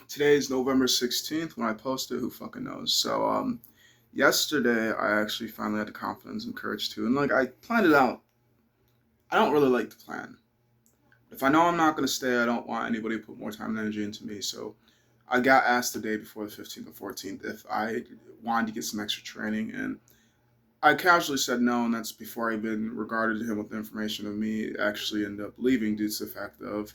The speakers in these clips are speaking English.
Today is November 16th when I posted, who fucking knows. Yesterday I actually finally had the confidence and courage to, and like I planned it out. I don't really like to plan. If I know I'm not gonna stay, I don't want anybody to put more time and energy into me. So I got asked the day before the 15th or 14th if I wanted to get some extra training, and I casually said no, and that's before I even regarded him with information of me actually end up leaving due to the fact of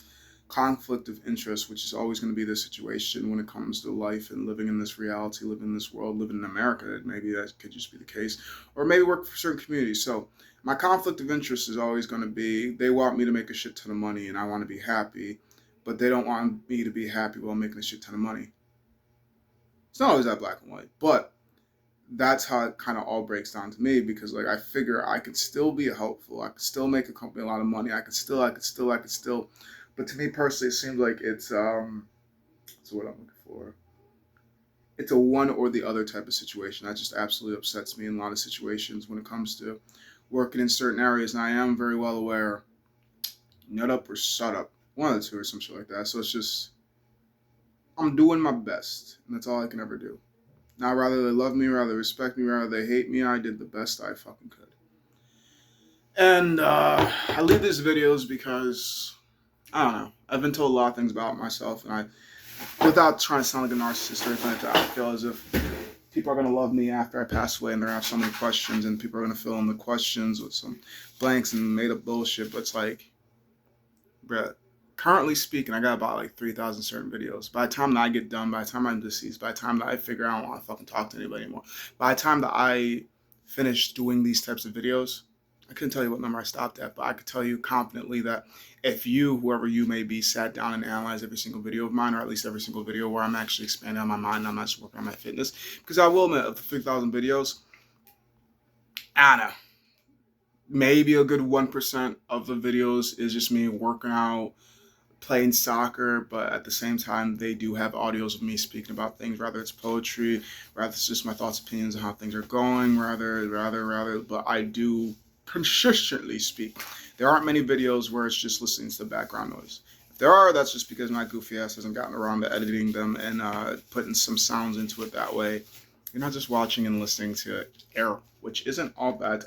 conflict of interest, which is always going to be the situation when it comes to life and living in this reality, living in this world, living in America. Maybe that could just be the case, or maybe work for certain communities. So my conflict of interest is always going to be they want me to make a shit ton of money and I want to be happy, but they don't want me to be happy while making a shit ton of money. It's not always that black and white, but that's how it kind of all breaks down to me because like I figure I could still be helpful. I could still make a company a lot of money. I could still. But to me personally, it seems like it's what I'm looking for. It's a one or the other type of situation. That just absolutely upsets me in a lot of situations when it comes to working in certain areas. And I am very well aware, nut up or shut up, one of the two or some shit like that. So it's just I'm doing my best, and that's all I can ever do. Now, rather they love me, rather they respect me, rather they hate me, I did the best I fucking could. And I leave these videos because, I don't know, I've been told a lot of things about myself, and without trying to sound like a narcissist or anything like that, I feel as if people are going to love me after I pass away, and they're going to have so many questions, and people are going to fill in the questions with some blanks and made up bullshit, but it's like, bruh, currently speaking, I got about like 3,000 certain videos. By the time that I get done, by the time I'm deceased, by the time that I figure I don't want to fucking talk to anybody anymore, by the time that I finish doing these types of videos, I couldn't tell you what number I stopped at, but I could tell you confidently that if you, whoever you may be, sat down and analyzed every single video of mine, or at least every single video where I'm actually expanding on my mind and I'm not just working on my fitness, because I will admit, of the 3,000 videos, I don't know, maybe a good 1% of the videos is just me working out, playing soccer, but at the same time, they do have audios of me speaking about things, rather it's poetry, rather it's just my thoughts, opinions on how things are going, but I do consistently speak. There aren't many videos where it's just listening to the background noise. If there are, that's just because my goofy ass hasn't gotten around to editing them and putting some sounds into it that way. You're not just watching and listening to air, which isn't all that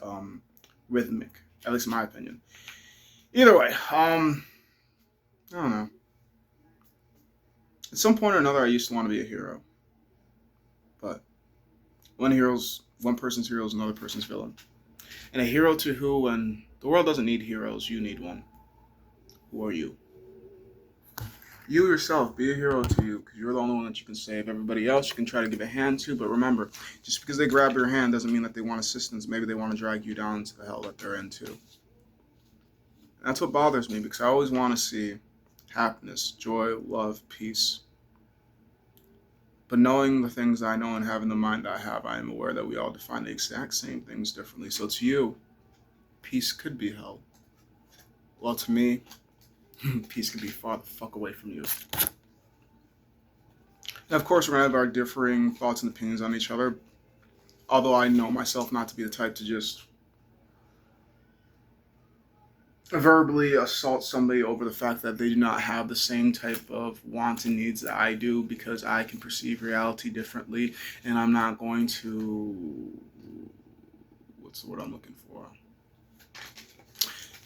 rhythmic, at least in my opinion. Either way, I don't know. At some point or another, I used to want to be a hero, but one person's hero is another person's villain, and a hero to who? When the world doesn't need heroes, you need one. Who are you? You yourself, be a hero to you, because you're the only one that you can save. Everybody else you can try to give a hand to, but remember, just because they grab your hand doesn't mean that they want assistance. Maybe they want to drag you down to the hell that they're into. And that's what bothers me, because I always want to see happiness, joy, love, peace. But knowing the things I know and having the mind I have, I am aware that we all define the exact same things differently. So to you, peace could be hell. Well, to me, peace could be far the fuck away from you. And of course, we're going to have our differing thoughts and opinions on each other. Although I know myself not to be the type to just verbally assault somebody over the fact that they do not have the same type of wants and needs that I do, because I can perceive reality differently, and I'm not going to, what's the word I'm looking for,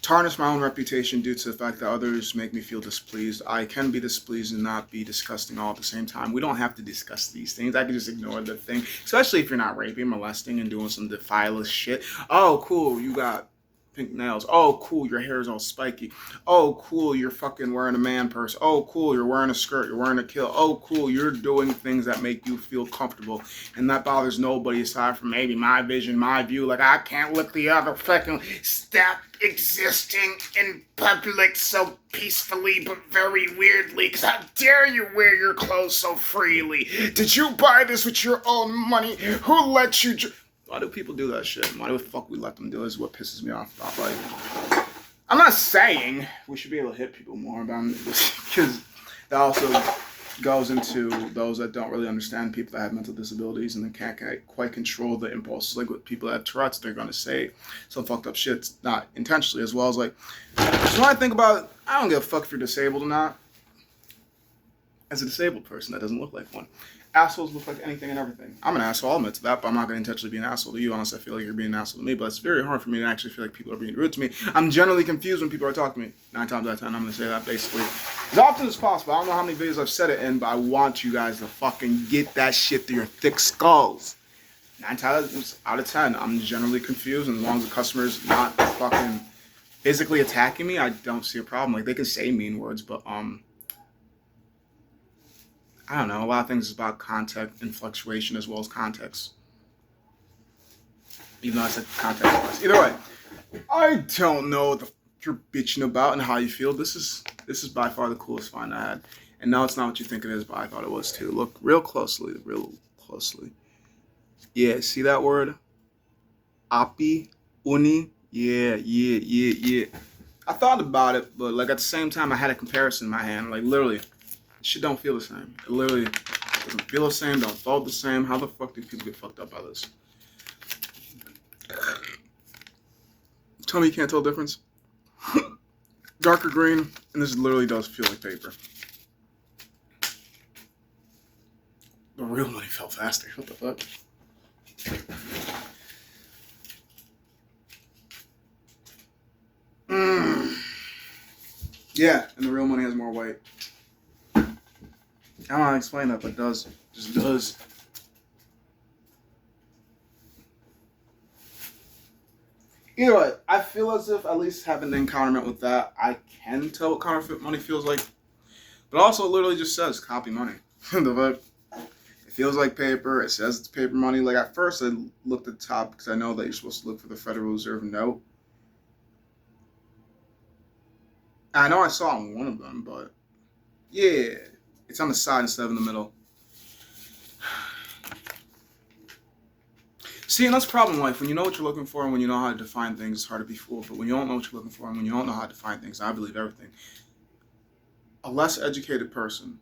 tarnish my own reputation due to the fact that others make me feel displeased. I can be displeased and not be disgusting all at the same time. We don't have to discuss these things. I can just ignore the thing, especially if you're not raping, molesting, and doing some defilous shit. Oh, cool, you got pink nails. Oh, cool, your hair is all spiky. Oh, cool, you're fucking wearing a man purse. Oh, cool, you're wearing a skirt. You're wearing a kilt. Oh, cool, you're doing things that make you feel comfortable. And that bothers nobody aside from maybe my vision, my view. Like, I can't look the other fucking step existing in public so peacefully but very weirdly. Because how dare you wear your clothes so freely? Did you buy this with your own money? Who let you... Why do people do that shit? Why the fuck we let them do it is what pisses me off about life. I'm not saying we should be able to hit people more, but because that also goes into those that don't really understand people that have mental disabilities and they can't quite control the impulses. Like with people that have Tourette's, they're going to say some fucked up shit, not intentionally, as well as like, so when I think about it, I don't give a fuck if you're disabled or not. as a disabled person that doesn't look like one. Assholes look like anything and everything. I'm an asshole, I'll admit to that, but I'm not going to intentionally be an asshole to you unless I feel like you're being an asshole to me. But it's very hard for me to actually feel like people are being rude to me. I'm generally confused when people are talking to me. 9 times out of 10, I'm going to say that basically as often as possible. I don't know how many videos I've said it in, but I want you guys to fucking get that shit through your thick skulls. 9 times out of 10, I'm generally confused, and as long as the customer's not fucking physically attacking me, I don't see a problem. Like, they can say mean words, but I don't know. A lot of things is about context and fluctuation as well as context. Even though I said context twice. Either way, I don't know what the fuck you're bitching about and how you feel. This is by far the coolest find I had. And no, it's not what you think it is, but I thought it was too. Look real closely. Yeah, see that word? Api, uni. Yeah. I thought about it, but like at the same time, I had a comparison in my hand. Like literally, shit don't feel the same. It literally doesn't feel the same, don't thought the same. How the fuck do people get fucked up by this? Tell me you can't tell the difference? Darker green, and this literally does feel like paper. The real money fell faster. What the fuck? Yeah, and the real money has more weight. I don't know how to explain that, but it does. It just does. Either way, I feel as if at least having the encounterment with that, I can tell what counterfeit money feels like. But also, it literally just says copy money. The fuck? It feels like paper. It says it's paper money. Like at first, I looked at the top because I know that you're supposed to look for the Federal Reserve note. I know I saw on one of them, but yeah, it's on the side instead of in the middle. See, and that's the problem in life. When you know what you're looking for and when you know how to define things, it's hard to be fooled. But when you don't know what you're looking for and when you don't know how to define things, I believe everything. A less educated person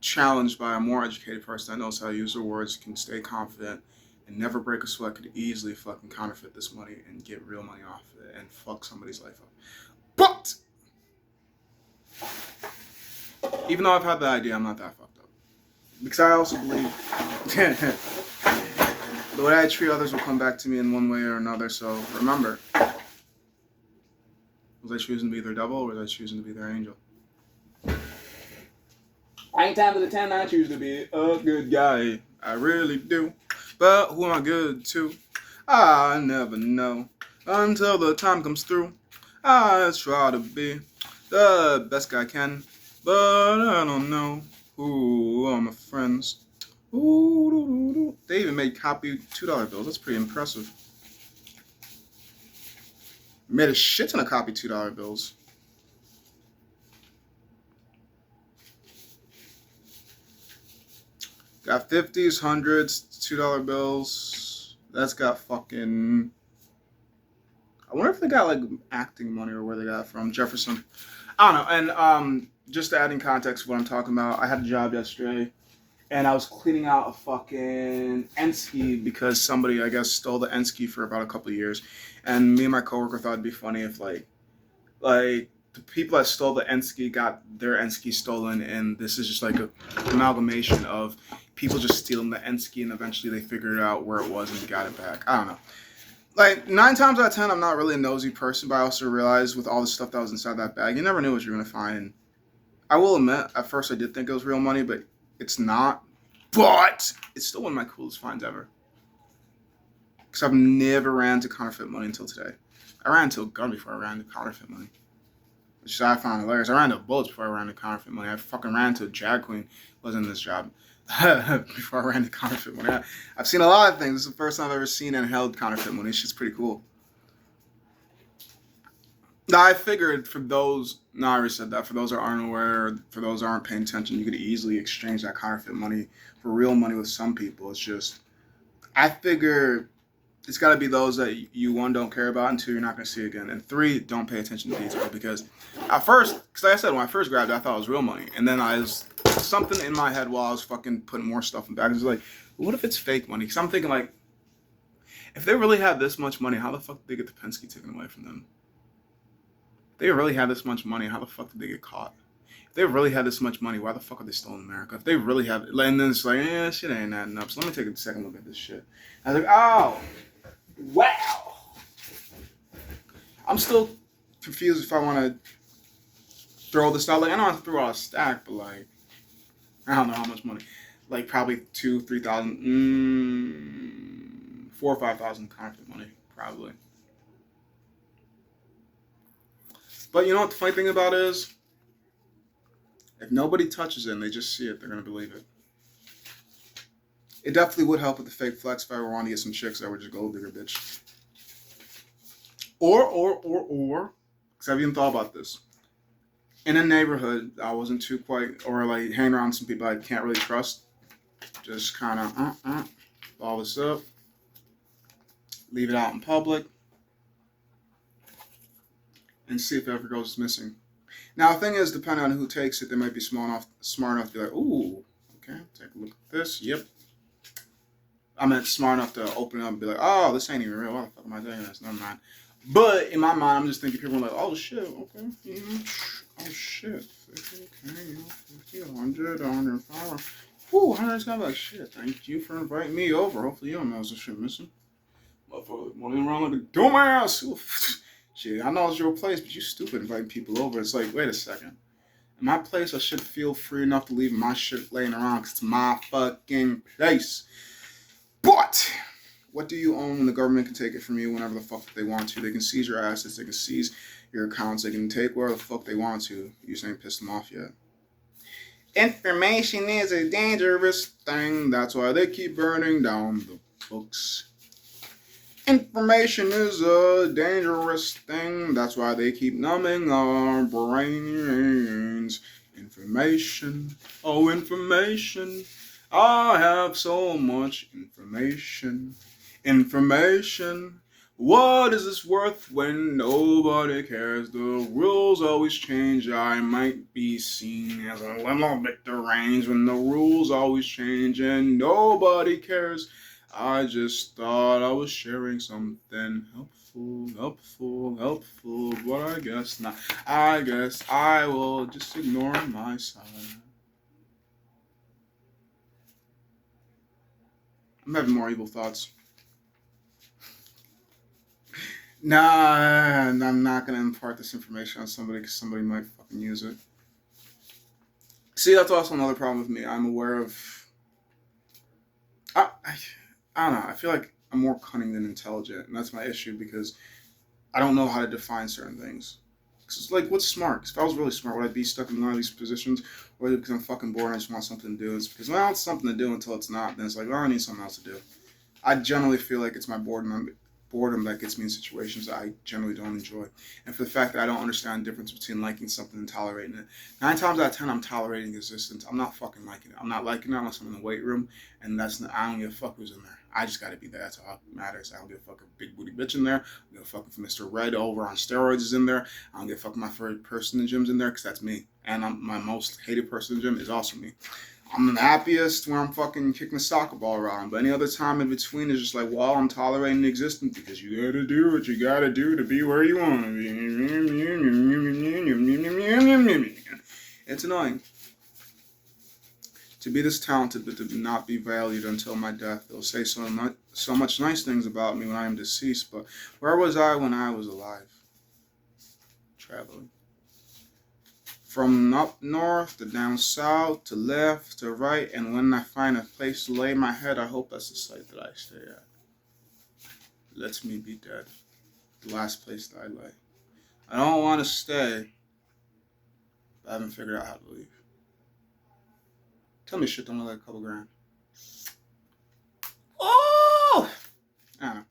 challenged by a more educated person that knows how to use their words, can stay confident, and never break a sweat, could easily fucking counterfeit this money and get real money off of it and fuck somebody's life up. But even though I've had the idea, I'm not that fucked up. Because I also believe the way I treat others will come back to me in one way or another. So remember, was I choosing to be their devil or was I choosing to be their angel? 9 times out of 10, I choose to be a good guy. I really do. But who am I good to? I never know. Until the time comes through, I try to be the best guy I can. But I don't know who are my friends. Ooh, they even made copy $2 bills. That's pretty impressive. Made a shit ton of copy $2 bills. Got 50s, 100s, $2 bills. That's got fucking... I wonder if they got like acting money or where they got it from. Jefferson. I don't know. And just adding context to what I'm talking about, I had a job yesterday and I was cleaning out a fucking Enski because somebody, I guess, stole the Enski for about a couple of years. And me and my coworker thought it'd be funny if like the people that stole the Enski got their Enski stolen, and this is just like a amalgamation of people just stealing the Enski and eventually they figured out where it was and got it back. I don't know. Like 9 times out of 10, I'm not really a nosy person, but I also realized with all the stuff that was inside that bag, you never knew what you were gonna find. And I will admit, at first I did think it was real money, but it's not. But it's still one of my coolest finds ever. Because I've never ran into counterfeit money until today. I ran into a gun before I ran into counterfeit money, which I found hilarious. I ran into bullets before I ran into counterfeit money. I fucking ran into a drag queen who was in this job before I ran into counterfeit money. I've seen a lot of things. This is the first time I've ever seen and held counterfeit money. It's just pretty cool. Now, I figured for those, no, I already said that, for those that aren't aware, for those that aren't paying attention, you could easily exchange that counterfeit money for real money with some people. It's just, I figure it's got to be those that you, 1, don't care about, and 2, you're not going to see again, and 3, don't pay attention to detail. Because at first, because like I said, when I first grabbed it, I thought it was real money, and then I was, something in my head while I was fucking putting more stuff in bags, was like, what if it's fake money? Because I'm thinking like, if they really had this much money, how the fuck did they get the Penske taken away from them? They really had this much money, how the fuck did they get caught? If they really had this much money, why the fuck are they still in America? If they really have, and then it's like, shit ain't adding up. So let me take a second look at this shit. I was like, oh, wow. I'm still confused if I want to throw this out. Like, I don't have to throw out a stack, but like, I don't know how much money. Like, probably 2,000, 3,000, 4,000 or 5,000 confident money, probably. But you know what the funny thing about it is? If nobody touches it and they just see it, they're gonna believe it. It definitely would help with the fake flex if I were wanting to get some chicks that would just go bigger, bitch. Or, because I've even thought about this. In a neighborhood, I wasn't too quite, or like hanging around some people I can't really trust. Just kind of, ball this up, leave it out in public, and see if it ever goes missing. Now, the thing is, depending on who takes it, they might be smart enough to be like, ooh, okay, take a look at this. Yep. I meant smart enough to open it up and be like, oh, this ain't even real. What the fuck am I doing this? Never mind. But in my mind, I'm just thinking people are like, oh shit, okay, oh shit, 50, okay, 50, 100, 105. Whew, I just got like, shit, thank you for inviting me over. Hopefully you don't know this shit missing. Motherfucker, running around like a dumbass. Shit, I know it's your place, but you stupid inviting people over. It's like, wait a second. In my place, I should feel free enough to leave my shit laying around because it's my fucking place. But what do you own when the government can take it from you whenever the fuck they want to? They can seize your assets, they can seize your accounts, they can take whatever the fuck they want to. You just ain't pissed them off yet. Information is a dangerous thing. That's why they keep burning down the books. Information is a dangerous thing. That's why they keep numbing our brains. Information. Oh, information. I have so much information. Information. What is this worth when nobody cares? The rules always change. I might be seen as a little bit deranged when the rules always change and nobody cares. I just thought I was sharing something helpful, but I guess not. I guess I will just ignore my side. I'm having more evil thoughts. Nah, I'm not going to impart this information on somebody because somebody might fucking use it. See, that's also another problem with me. I'm aware of... I don't know. I feel like I'm more cunning than intelligent, and that's my issue because I don't know how to define certain things. Because it's like, what's smart? Because if I was really smart, would I be stuck in one of these positions? Or because I'm fucking bored and I just want something to do? It's because, well, it's something to do until it's not. Then it's like, oh, I need something else to do. I generally feel like it's my boredom that gets me in situations that I generally don't enjoy. And for the fact that I don't understand the difference between liking something and tolerating it. 9 times out of 10, I'm tolerating existence. I'm not fucking liking it. I'm not liking it unless I'm in the weight room, and I don't give a fuck who's in there. I just gotta be there. That's all that matters. I don't give a fuck if big booty bitch in there. I don't give a fuck if Mr. Red over on steroids is in there. I don't give a fuck if my favorite person in the gym's in there, because that's me. And my most hated person in the gym is also me. I'm the happiest when I'm fucking kicking a soccer ball around. But any other time in between is just like, well, I'm tolerating the existence because you gotta do what you gotta do to be where you wanna be. It's annoying. To be this talented but to not be valued until my death. They'll say so much nice things about me when I am deceased, but where was I when I was alive? Traveling. From up north to down south to left to right, and when I find a place to lay my head, I hope that's the site that I stay at. Let me be dead. The last place that I lay. I don't want to stay, but I haven't figured out how to leave. Tell me shit don't look like a couple grand. Oh! I don't know.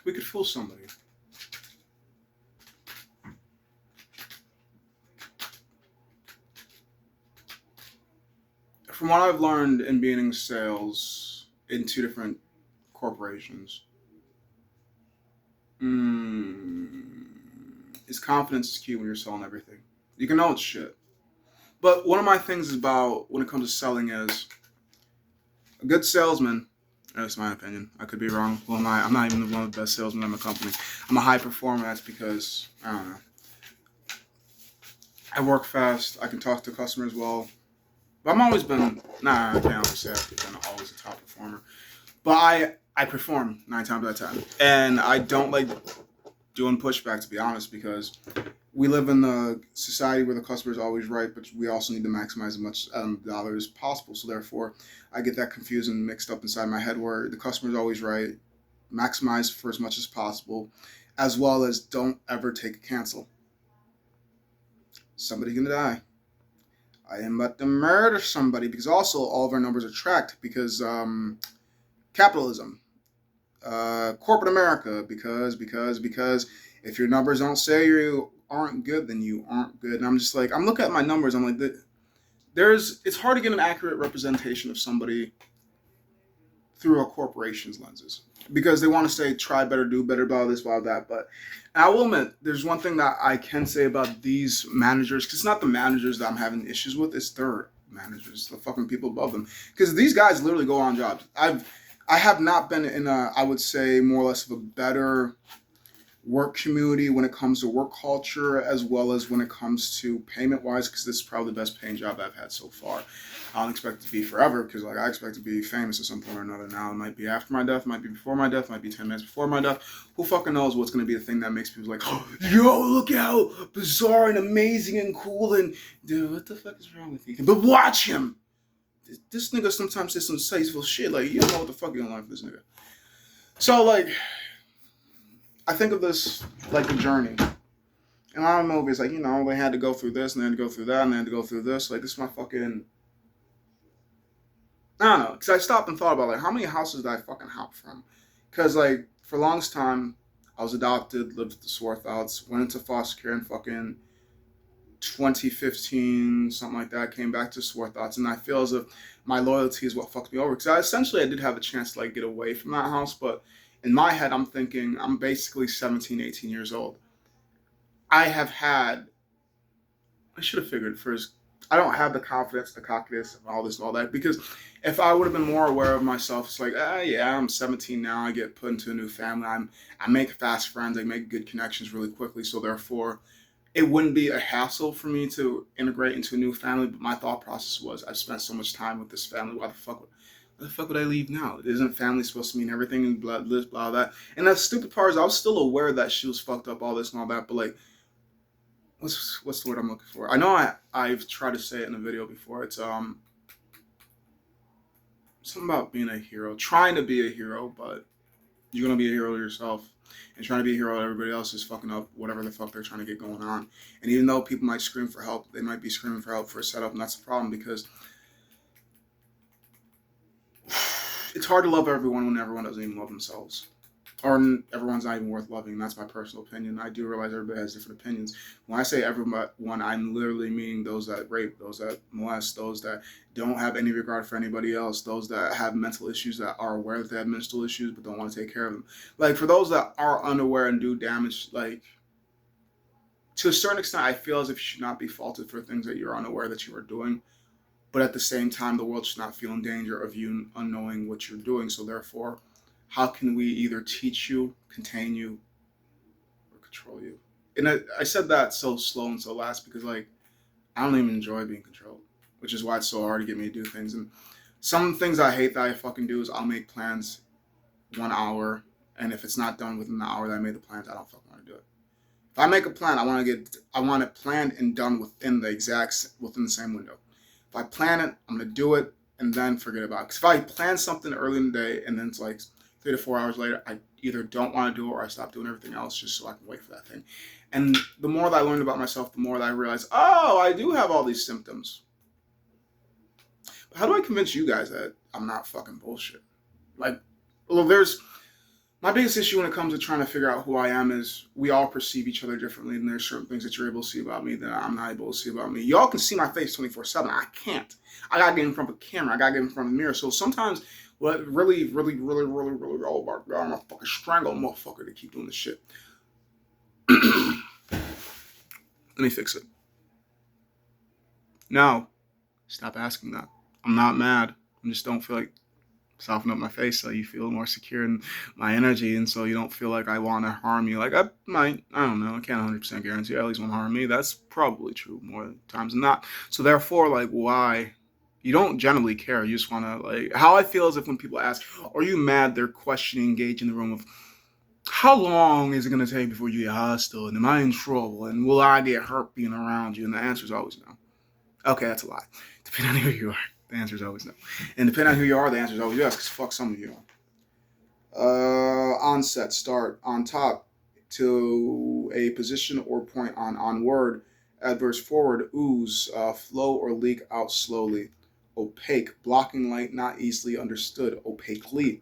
We could fool somebody. From what I've learned in being in sales in 2 different corporations, is confidence is key when you're selling everything. You can know it's shit. But one of my things about when it comes to selling is A good salesman, that's my opinion. I could be wrong. Well, I'm not even one of the best salesmen in the company. I'm a high performer. That's because, I don't know. I work fast. I can talk to customers well. But I'm always been, I can't always say I've been always a top performer. But I perform 9 times out of 10. And I don't like doing pushback, to be honest, because we live in a society where the customer is always right, but we also need to maximize as much dollars as possible. So therefore, I get that confused and mixed up inside my head where the customer is always right, maximize for as much as possible, as well as don't ever take a cancel. Somebody gonna die. I am about to murder somebody because also all of our numbers are tracked because capitalism, corporate America, because if your numbers don't say you aren't good, then you aren't good. And I'm just like, I'm looking at my numbers. I'm like, it's hard to get an accurate representation of somebody through a corporation's lenses because they want to say try better, do better, blah this, blah that. But I will admit, there's one thing that I can say about these managers, because it's not the managers that I'm having issues with, it's their managers, the fucking people above them. Because these guys literally go on jobs. I have not been in a, I would say, more or less of a better work community when it comes to work culture as well as when it comes to payment wise, because this is probably the best paying job I've had so far. I don't expect it to be forever because like I expect to be famous at some point or another. Now it might be after my death, might be before my death, might be 10 minutes before my death. Who fucking knows what's going to be the thing that makes people like, oh, yo, look how bizarre and amazing and cool and dude, what the fuck is wrong with you? But watch him. This nigga sometimes says some insightful shit. Like, you don't know what the fuck you're gonna learn from this nigga. So like, I think of this like a journey. And a lot of movies, like, they had to go through this, and they had to go through that, and they had to go through this. Like, this is my fucking... I don't know. Because I stopped and thought about, like, how many houses did I fucking hop from? Because, like, for the longest time, I was adopted, lived with the Swarthouts, went into foster care in fucking 2015, something like that, came back to Swarthouts, and I feel as if my loyalty is what fucked me over. Because I did have a chance to, like, get away from that house, but in my head, I'm thinking I'm basically 17, 18 years old. I should have figured first, I don't have the confidence, the cockiness, and all this and all that, because if I would have been more aware of myself, it's like, yeah, I'm 17 now, I get put into a new family, I make fast friends, I make good connections really quickly, so therefore, it wouldn't be a hassle for me to integrate into a new family, but my thought process was, I've spent so much time with this family, why the fuck would I leave now? Isn't family supposed to mean everything and blah, blah, blah, that? And the stupid part is I was still aware that she was fucked up, all this and all that, but like, what's the word I'm looking for? I know I've tried to say it in a video before. It's something about being a hero, trying to be a hero, but you're gonna be a hero yourself. And trying to be a hero, everybody else is fucking up whatever the fuck they're trying to get going on. And even though people might scream for help, they might be screaming for help for a setup, and that's the problem because it's hard to love everyone when everyone doesn't even love themselves. Or everyone's not even worth loving. That's my personal opinion. I do realize everybody has different opinions. When I say everyone, I'm literally meaning those that rape, those that molest, those that don't have any regard for anybody else, those that have mental issues that are aware that they have mental issues but don't want to take care of them. Like, for those that are unaware and do damage, like, to a certain extent, I feel as if you should not be faulted for things that you're unaware that you are doing. But at the same time, the world should not feel in danger of you unknowing what you're doing. So therefore, how can we either teach you, contain you, or control you? And I said that so slow and so fast because, like, I don't even enjoy being controlled, which is why it's so hard to get me to do things. And some things I hate that I fucking do is I'll make plans 1 hour, and if it's not done within the hour that I made the plans, I don't fucking want to do it. If I make a plan, I want it planned and done within the same window. If I plan it, I'm gonna do it and then forget about it. Because if I plan something early in the day and then it's like 3 to 4 hours later, I either don't want to do it or I stop doing everything else just so I can wait for that thing. And the more that I learned about myself, the more that I realized, oh, I do have all these symptoms. But how do I convince you guys that I'm not fucking bullshit? Like, well, my biggest issue when it comes to trying to figure out who I am is we all perceive each other differently, and there's certain things that you're able to see about me that I'm not able to see about me. Y'all can see my face 24/7. I can't. I gotta get in front of a camera. I gotta get in front of a mirror. So sometimes, what really, oh my god, I'm gonna fucking strangle a motherfucker to keep doing this shit. Let me fix it. No, stop asking that. I'm not mad. I just don't feel like soften up my face so you feel more secure in my energy, and so you don't feel like I want to harm you. Like I don't know, I can't 100% guarantee you at least want to harm me. That's probably true more times than not. So therefore, like, why? You don't generally care. You just want to, like, how I feel is if when people ask, are you mad? They're questioning, engage in the room of, how long is it going to take before you get hostile? And am I in trouble? And will I get hurt being around you? And the answer is always no. Okay, that's a lie. Depending on who you are, the answer is always no. And depending on who you are, the answer is always yes, because fuck some of you. Onset, start, on top, to a position or point on word, adverse forward, ooze, flow or leak out slowly. Opaque, blocking light, not easily understood, opaquely.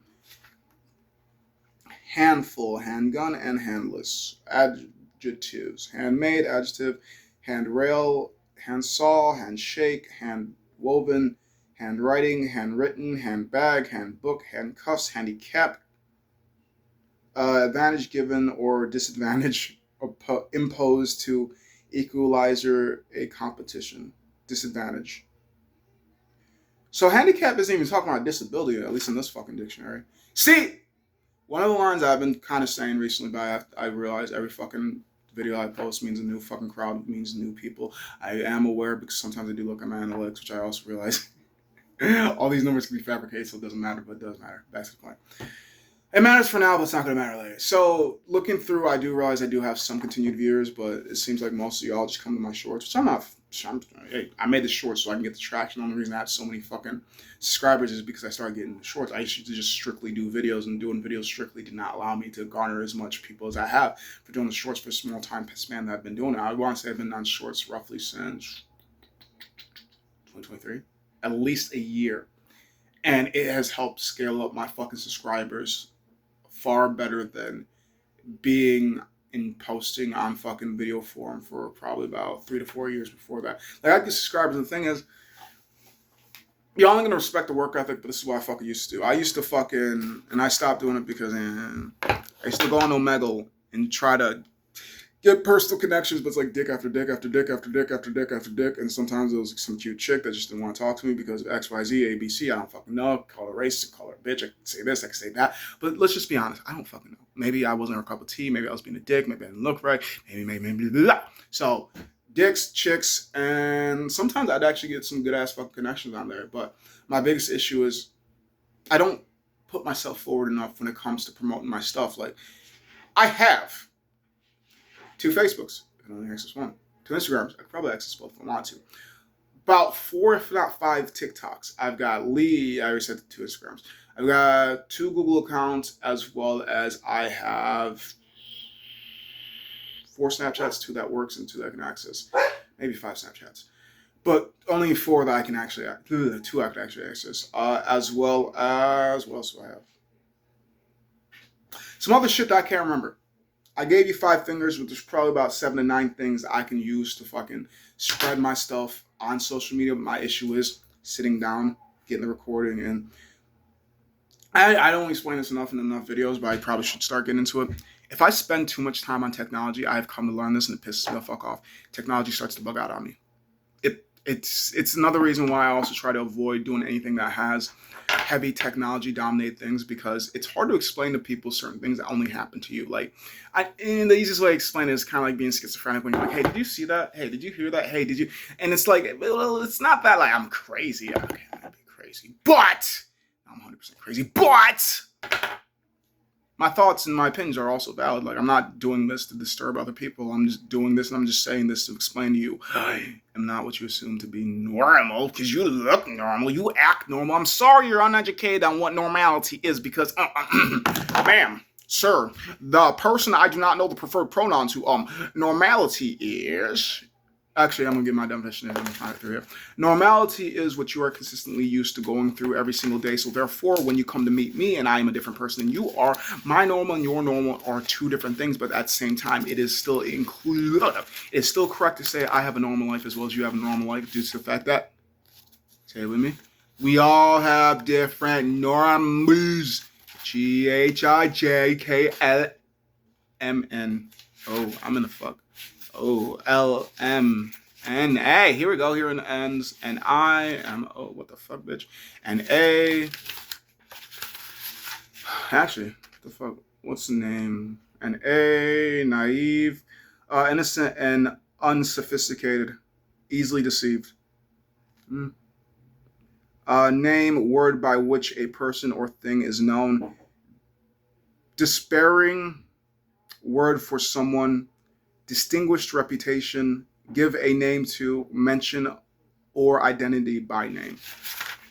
Handful, handgun, and handless. Adjectives, handmade, adjective, handrail, handsaw, handshake, handwoven, handwriting, handwritten, handbag, handbook, handcuffs, handicap, advantage given or disadvantage imposed to equalizer a competition. Disadvantage. So handicap isn't even talking about disability, at least in this fucking dictionary. See, one of the lines I've been kind of saying recently, but I realize every fucking video I post means a new fucking crowd, means new people. I am aware because sometimes I do look at my analytics, which I also realize all these numbers can be fabricated, so it doesn't matter, but it does matter. That's the point. It matters for now, but it's not going to matter later. So looking through, I do realize I do have some continued viewers, but it seems like most of y'all just come to my shorts, which I'm not. Hey, I made the shorts so I can get the traction. The only reason I have so many fucking subscribers is because I started getting the shorts. I used to just strictly do videos, and doing videos strictly did not allow me to garner as much people as I have for doing the shorts for a small time span that I've been doing it. I want to say I've been on shorts roughly since 2023, at least a year. And it has helped scale up my fucking subscribers far better than being in posting on fucking video form for probably about 3 to 4 years before that. Like, I get subscribers, and the thing is, y'all ain't gonna respect the work ethic, but this is what I fucking used to do. I used to fucking, and I stopped doing it because I used to go on Omegle and try to get personal connections, but it's like dick after dick after dick after dick after dick after dick, and sometimes it was like some cute chick that just didn't want to talk to me because of XYZ, ABC, I don't fucking know, call her racist, call her bitch, I can say this, I can say that, but let's just be honest, I don't fucking know. Maybe I wasn't her cup of tea, maybe I was being a dick, maybe I didn't look right, maybe, blah, blah, blah. So, dicks, chicks, and sometimes I'd actually get some good ass fucking connections on there, but my biggest issue is I don't put myself forward enough when it comes to promoting my stuff. Like, I have 2 Facebooks. I can only access 1. 2 Instagrams. I could probably access both if I want to. About 4, if not 5 TikToks. I've got I already said 2 Instagrams. I've got 2 Google accounts, as well as I have 4 Snapchats, 2 that works and 2 that I can access. Maybe 5 Snapchats. But only 4 that I can actually, 2 I can actually access. As well as, what else do I have? Some other shit that I can't remember. I gave you 5 fingers, but there's probably about 7 to 9 things I can use to fucking spread my stuff on social media. But my issue is sitting down, getting the recording, and I don't explain this enough in enough videos, but I probably should start getting into it. If I spend too much time on technology, I've come to learn this, and it pisses me the fuck off. Technology starts to bug out on me. It's another reason why I also try to avoid doing anything that has heavy technology dominated things, because it's hard to explain to people certain things that only happen to you. Like, and the easiest way to explain it is kind of like being schizophrenic when you're like, hey, did you see that? Hey, did you hear that? Hey, did you? And it's like, well, it's not that like I'm crazy. Okay, I'd be crazy, but I'm 100% crazy. But my thoughts and my opinions are also valid. Like, I'm not doing this to disturb other people. I'm just doing this, and I'm just saying this to explain to you, I am not what you assume to be normal, because you look normal, you act normal. I'm sorry you're uneducated on what normality is, because, ma'am, sir, the person I do not know the preferred pronoun to, normality is... Actually, I'm going to give my definition and I'm going to find it through here. Normality is what you are consistently used to going through every single day. So therefore, when you come to meet me and I am a different person than you are, my normal and your normal are 2 different things, but at the same time, it is still it's still correct to say I have a normal life as well as you have a normal life, due to the fact that, say it with me, we all have different normals. GHIJKLMN. Oh, I'm in the fuck. OLMNA. Here we go. Here in the ends. And I am, oh, what the fuck, bitch. And A. Actually, the fuck? What's the name? An A, naive, innocent, and unsophisticated, easily deceived. Hmm. Name, word by which a person or thing is known. Despairing word for someone. Distinguished reputation. Give a name to, mention, or identity by name.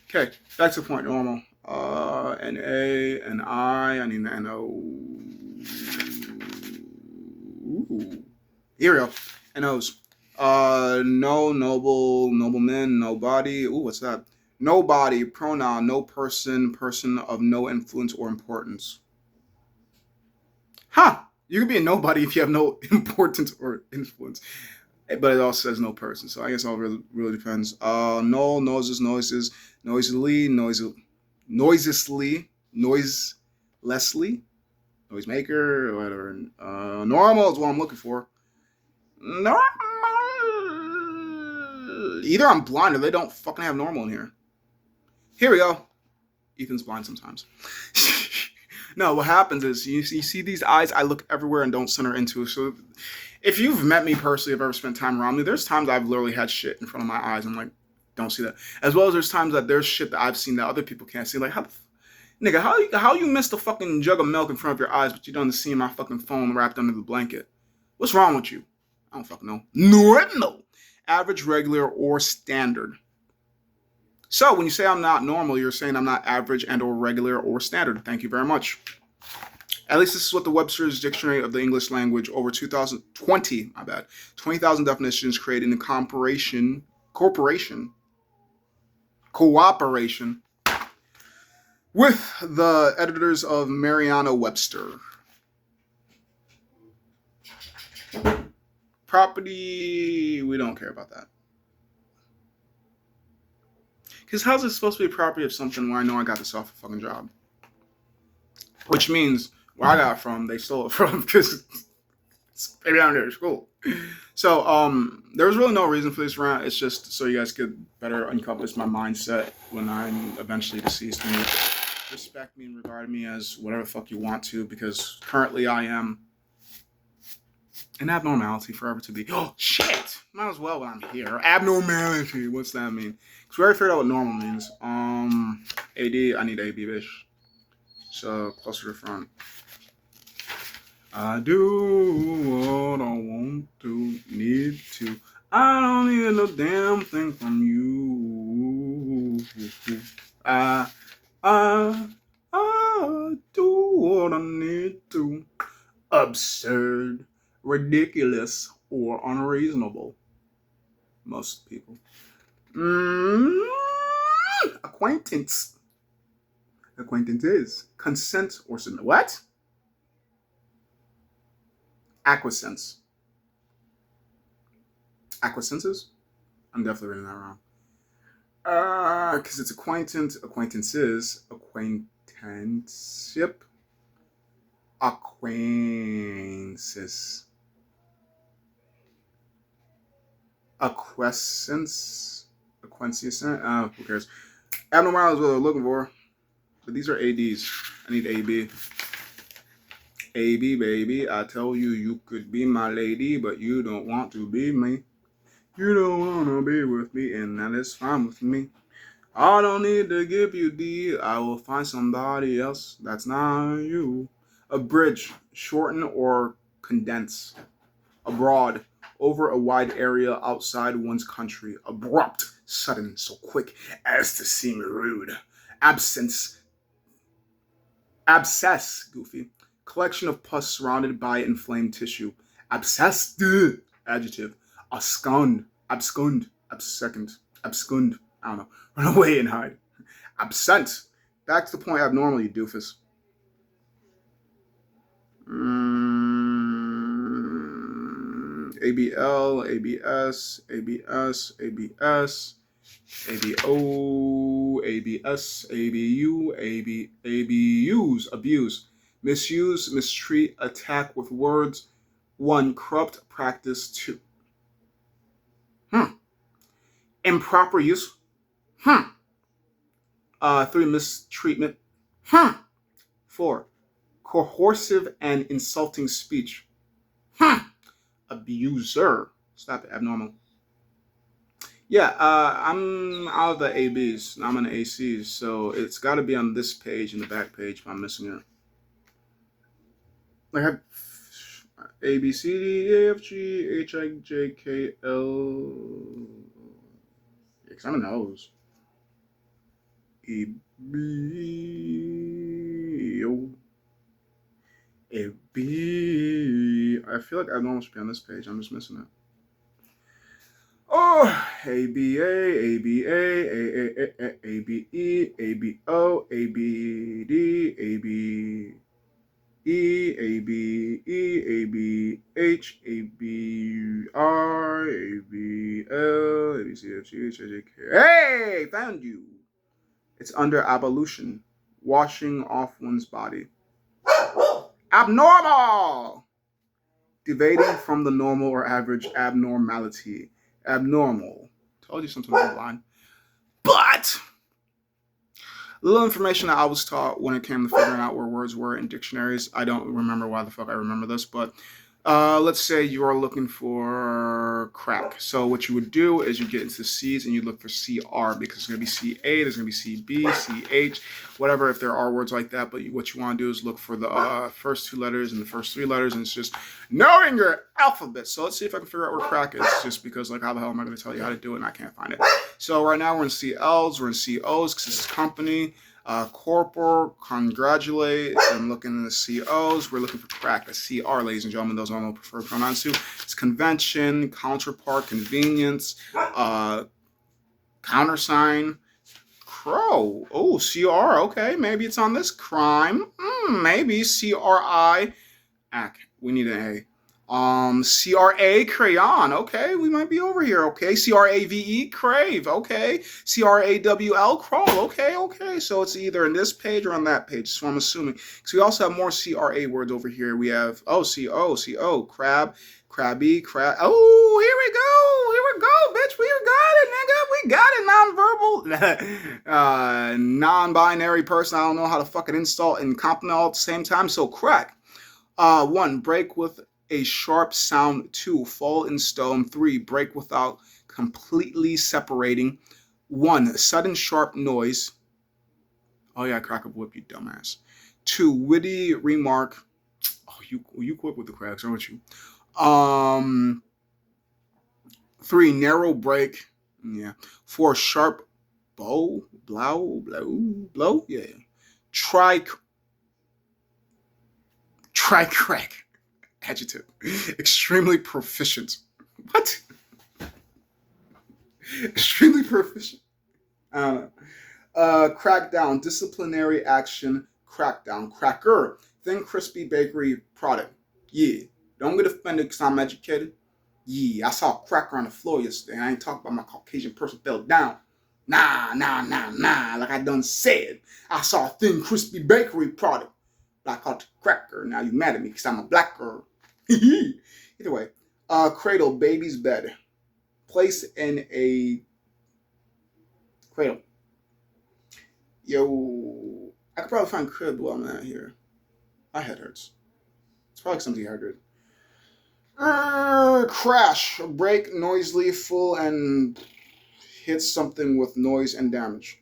Okay, back to point normal. An A, an I need an O. Ooh. Here we go. An O's. No, noble, nobleman, nobody. Ooh, what's that? Nobody, pronoun, no person, person of no influence or importance. Huh! You can be a nobody if you have no importance or influence. But it also says no person, so I guess it all really depends. No, noises, noisily, noiselessly, noisemaker, whatever. Normal is what I'm looking for. Normal. Either I'm blind or they don't fucking have normal in here. Here we go. Ethan's blind sometimes. No, what happens is you see these eyes. I look everywhere and don't center into. So if you've met me personally, if ever spent time around me, there's times I've literally had shit in front of my eyes. I'm like, don't see that. As well as there's times that there's shit that I've seen that other people can't see. Like, nigga, how you missed a fucking jug of milk in front of your eyes, but you don't see my fucking phone wrapped under the blanket? What's wrong with you? I don't fucking know. No. Average, regular, or standard. So when you say I'm not normal, you're saying I'm not average and or regular or standard. Thank you very much. At least this is what the Webster's Dictionary of the English Language, over 20,000 definitions created in cooperation with the editors of Merriam-Webster. Property, we don't care about that. Because how's it supposed to be property of something where I know I got this off a fucking job? Which means where I got it from, they stole it from, because it's maybe down there at school. So there was really no reason for this rant. It's just so you guys could better encompass my mindset when I'm eventually deceased. And respect me and regard me as whatever the fuck you want to, because currently I am an abnormality forever to be. Oh, shit! Might as well when I'm here. Abnormality. What's that mean? Because we already figured out what normal means. AD, I need AB, bitch. So, closer to the front. I do what I want to, need to. I don't need no damn thing from you. I do what I need to. Absurd, ridiculous, or unreasonable. Most people. Acquaintance. Acquaintances. Consent or submit. What? Acquiescence. Acquiescences? I'm definitely reading that wrong. Because it's acquaintances, acquaintanceship, acquaintances, acquiescence, who cares? Abnormal is what I'm looking for, but these are ADs. I need AB. AB, baby, I tell you, you could be my lady, but you don't want to be me. You don't want to be with me, and that is fine with me. I don't need to give you D. I will find somebody else that's not you. Abridge, shorten or condense. Abroad, over a wide area outside one's country. Abrupt, sudden, so quick as to seem rude. Abscess, goofy. Collection of pus surrounded by inflamed tissue. Abscessed, adjective. Abscond, I don't know. Run away and hide. Absent. Back to the point abnormal, you doofus. ABL, ABS, ABS, ABS, ABO, ABS, ABU, ABUs, abuse, misuse, mistreat, attack with words. 1. Corrupt practice. 2. Improper use. 3. Mistreatment. 4. Coercive and insulting speech. Abuser. Stop it. Abnormal. Yeah, I'm out of the ABs. I'm on the ACs, so it's got to be on this page and the back page if I'm missing it. Like A B C D E F G H I J K L. Because I'm in those. E B O A B. I feel like Abnormal should be on this page. I'm just missing it. Oh, A B A, A B A, A B E, A B O, A B D, A B E, A B E, A B H, A B R, A B L, A B C F G H I J K. Hey, found you. It's under ablution, washing off one's body. Abnormal. Deviating from the normal or average. Abnormality. Abnormal. Told you something was blind. But little information that I was taught when it came to figuring out where words were in dictionaries. I don't remember why the fuck I remember this, but let's say you are looking for crack. So what you would do is you get into C's and you look for CR because there's going to be CA, there's going to be CB, CH, whatever, if there are words like that. But what you want to do is look for the first 2 letters and the first 3 letters, and it's just knowing your alphabet. So let's see if I can figure out where crack is, just because, like, how the hell am I going to tell you how to do it and I can't find it? So right now we're in CLs, we're in COs because it's company. Corporal, congratulate. I'm looking in the COs. We're looking for crack. The CR, ladies and gentlemen, those are my preferred pronouns too. It's convention, counterpart, convenience, countersign, crow. Oh, CR. Okay, maybe it's on this. Crime. Maybe CRI. Ack. We need an A. CRA, crayon. Okay, we might be over here. Okay, CRAVE, crave. Okay, CRAWL, crawl. Okay. So it's either in this page or on that page. So I'm assuming. Because we also have more CRA words over here. We have CO, crab, crabby, crab. Oh, here we go, bitch. We got it, nigga. We got it. Non-verbal, non-binary person. I don't know how to fucking insult and compliment all at the same time. So crack. 1, break with a sharp sound. 2, fall in stone. 3, break without completely separating. 1, sudden sharp noise. Oh yeah, crack up whip, you dumbass. 2, witty remark. Oh, you quick with the cracks, aren't you? 3, narrow break. Yeah. 4, sharp blow. Yeah. Try crack. Adjective. Extremely proficient. What? Extremely proficient. I don't know. Crackdown. Disciplinary action. Crackdown. Cracker. Thin, crispy bakery product. Yeah. Don't get offended because I'm educated. Yeah. I saw a cracker on the floor yesterday. I ain't talking about my Caucasian person fell down. Nah. Like I done said. I saw a thin, crispy bakery product. But I called it cracker. Now you mad at me because I'm a black girl. Either way, cradle, baby's bed. Place in a cradle. Yo, I could probably find crib while I'm not here. My head hurts. It's probably something I heard. Crash, break noisily, full, and hit something with noise and damage.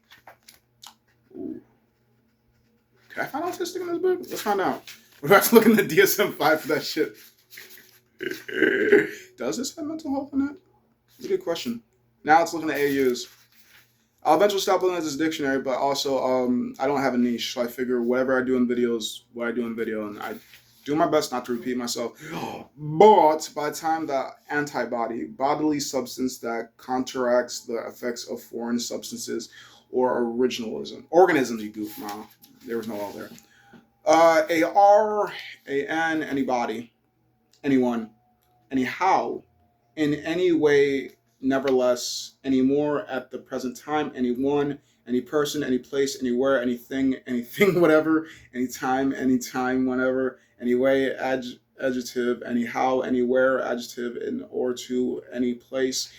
Ooh. Can I find autistic in this book? Let's find out. We're about to look in the DSM-5 for that shit. Does this have mental health in it? That's a good question. Now it's looking at AUs. I'll eventually stop looking at this dictionary, but also I don't have a niche, so I figure whatever I do in videos, what I do in video, and I do my best not to repeat myself. But by the time the antibody, bodily substance that counteracts the effects of foreign substances or organisms, you goof, nah, there was no all there. ARAN, anybody, anyone, anyhow, in any way, nevertheless, anymore, at the present time, anyone, any person, any place, anywhere, anything, whatever, anytime, whenever, anyway, adjective, anyhow, anywhere, adjective, in or to, any place.